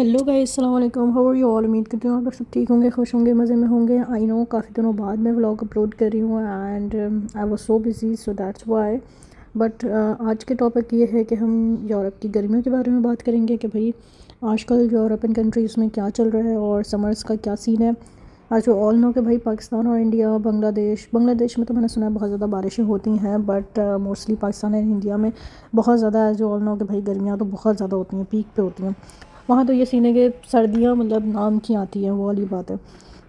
Hello guys, अस्सलाम वालेकुम। How are you all? उम्मीद करती हूँ आप लोग सब ठीक होंगे, खुश होंगे, मज़े में होंगे। आई नो काफ़ी दिनों बाद मैं व्लॉग अपलोड कर रही हूँ and I was so busy, so that's why. But आज के टॉपिक ये है कि हम यूरोप की गर्मियों के बारे में बात करेंगे कि भाई आजकल यूरोपियन कंट्रीज़ में क्या चल रहा है और समर्स का क्या सीन है। आज यू ऑल नो कि भाई पाकिस्तान और इंडिया, बांग्लादेश में तो मैंने सुना है बहुत ज़्यादा बारिशें होती हैं, but mostly Pakistan and India में बहुत ज़्यादा, एज यू ऑल नो कि भाई गर्मियाँ तो बहुत ज़्यादा होती हैं, पीक पे होती हैं। वहाँ तो ये सीन है कि सर्दियाँ मतलब नाम की आती हैं, वो वाली बात है।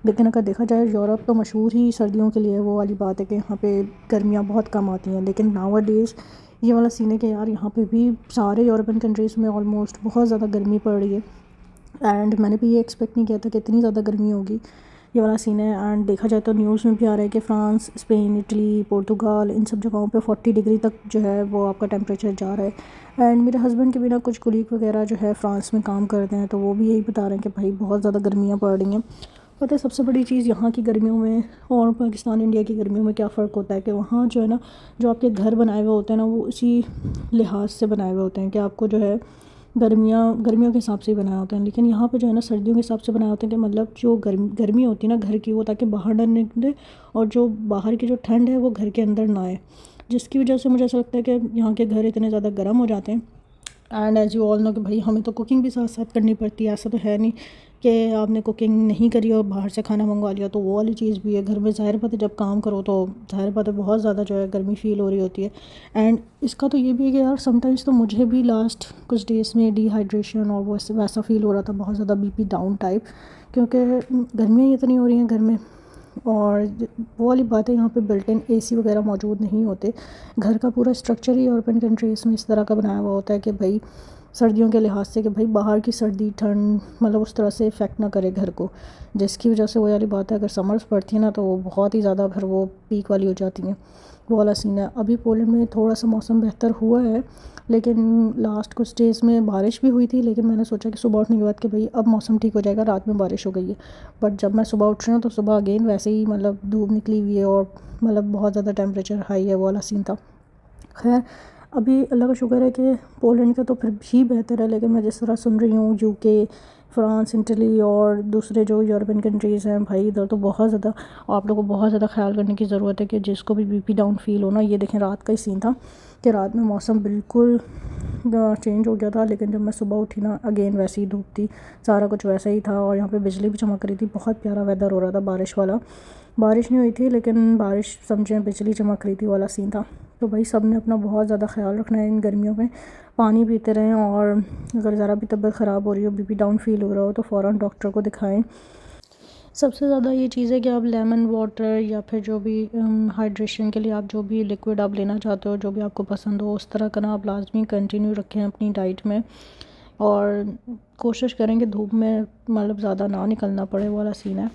लेकिन अगर देखा जाए यूरोप तो मशहूर ही सर्दियों के लिए, वो वाली बात है कि यहाँ पे गर्मियाँ बहुत कम आती हैं। लेकिन नाउअडेज़ ये वाला सीन है कि यार यहाँ पे भी सारे यूरोपियन कंट्रीज़ में ऑलमोस्ट बहुत ज़्यादा गर्मी पड़ रही है। एंड मैंने भी ये एक्सपेक्ट नहीं किया था कि इतनी ज़्यादा गर्मी होगी, ये वाला सीन है। एंड देखा जाए तो न्यूज़ में भी आ रहा है कि फ्रांस, स्पेन, इटली, पुर्तगाल, इन सब जगहों पे 40 डिग्री तक जो है वो आपका टेम्परेचर जा रहा है। एंड मेरे हस्बैंड के भी ना कुछ कुलीग वगैरह जो है फ़्रांस में काम करते हैं, तो वो भी यही बता रहे हैं कि भाई बहुत ज़्यादा गर्मियाँ पड़ रही हैं। पता है सबसे बड़ी चीज़ यहाँ की गर्मियों में और पाकिस्तान इंडिया की गर्मियों में क्या फ़र्क होता है कि वहाँ जो है ना, जो आपके घर बनाए हुए होते हैं ना, वो उसी लिहाज से बनाए हुए होते हैं कि आपको जो है गर्मियों के हिसाब से ही बनाए होते हैं। लेकिन यहाँ पे जो है ना सर्दियों के हिसाब से बनाए होते हैं कि मतलब जो गर्मी होती है ना घर की, वो ताकि बाहर ना निकले, और जो बाहर की जो ठंड है वो घर के अंदर ना आए, जिसकी वजह से मुझे ऐसा लगता है कि यहाँ के घर इतने ज़्यादा गर्म हो जाते हैं। And as you all know कि भाई हमें तो कुकिंग भी साथ साथ करनी पड़ती है। ऐसा तो है नहीं कि आपने कुकिंग नहीं करी और बाहर से खाना मंगवा लिया, तो वो वाली चीज़ भी है। घर में ज़ाहिर बात है जब काम करो तो ज़ाहिर बात है बहुत ज़्यादा जो है गर्मी फ़ील हो रही होती है। एंड इसका तो ये भी है कि यार समटाइम्स तो मुझे भी लास्ट कुछ डेज़ में डिहाइड्रेशन और वैसे वैसा फ़ील हो रहा था, बहुत ज़्यादा बीपी डाउन टाइप, क्योंकि गर्मियाँ ही इतनी हो रही हैं घर में। और वो वाली बात है, यहाँ पे बिल्ट इन एसी वगैरह मौजूद नहीं होते। घर का पूरा स्ट्रक्चर ही यूरोपियन कंट्रीज़ में इस तरह का बनाया हुआ होता है कि भाई सर्दियों के लिहाज से कि भाई बाहर की सर्दी ठंड मतलब उस तरह से इफ़ेक्ट ना करे घर को, जिसकी वजह से वो वाली बात है अगर समर्स पड़ती है ना तो वो बहुत ही ज़्यादा फिर वो पीक वाली हो जाती हैं। वो वाला सीन है। अभी पोलैंड में थोड़ा सा मौसम बेहतर हुआ है, लेकिन लास्ट कुछ डेज़ में बारिश भी हुई थी। लेकिन मैंने सोचा कि सुबह उठने के बाद कि भाई अब मौसम ठीक हो जाएगा, रात में बारिश हो गई है। बट जब मैं सुबह उठ रही हूँ तो सुबह अगेन वैसे ही मतलब धूप निकली हुई है और मतलब बहुत ज़्यादा टेम्परेचर हाई है, वो वाला सीन था। खैर अभी अल्लाह का शुक्र है कि पोलैंड का तो फिर भी बेहतर है। लेकिन मैं जिस तरह सुन रही हूँ यूके, फ्रांस, इटली और दूसरे जो यूरोपियन कंट्रीज़ हैं, भाई इधर तो बहुत ज़्यादा आप लोगों को बहुत ज़्यादा ख्याल करने की ज़रूरत है कि जिसको भी बीपी डाउन फील हो ना। ये देखें रात का ही सीन था कि रात में मौसम बिल्कुल चेंज हो गया था, लेकिन जब मैं सुबह उठी ना अगेन वैसी ही धूप थी, सारा कुछ वैसा ही था। और यहाँ पे बिजली भी चमक रही थी, बहुत प्यारा वेदर हो रहा था बारिश वाला। बारिश नहीं हुई थी लेकिन बारिश समझें बिजली चमक रही थी वाला सीन था। तो भाई सब ने अपना बहुत ज़्यादा ख्याल रखना है इन गर्मियों में। पानी पीते रहें और अगर ज़रा भी तबीयत ख़राब हो रही हो, बीपी डाउन फील हो रहा हो, तो फ़ौरन डॉक्टर को दिखाएं। सबसे ज़्यादा ये चीज़ है कि आप लेमन वाटर या फिर जो भी हाइड्रेशन के लिए आप जो भी लिक्विड आप लेना चाहते हो, जो भी आपको पसंद हो, उस तरह का ना आप लाजमी कंटिन्यू रखें अपनी डाइट में। और कोशिश करें कि धूप में मतलब ज़्यादा ना निकलना पड़े, वाला सीन है।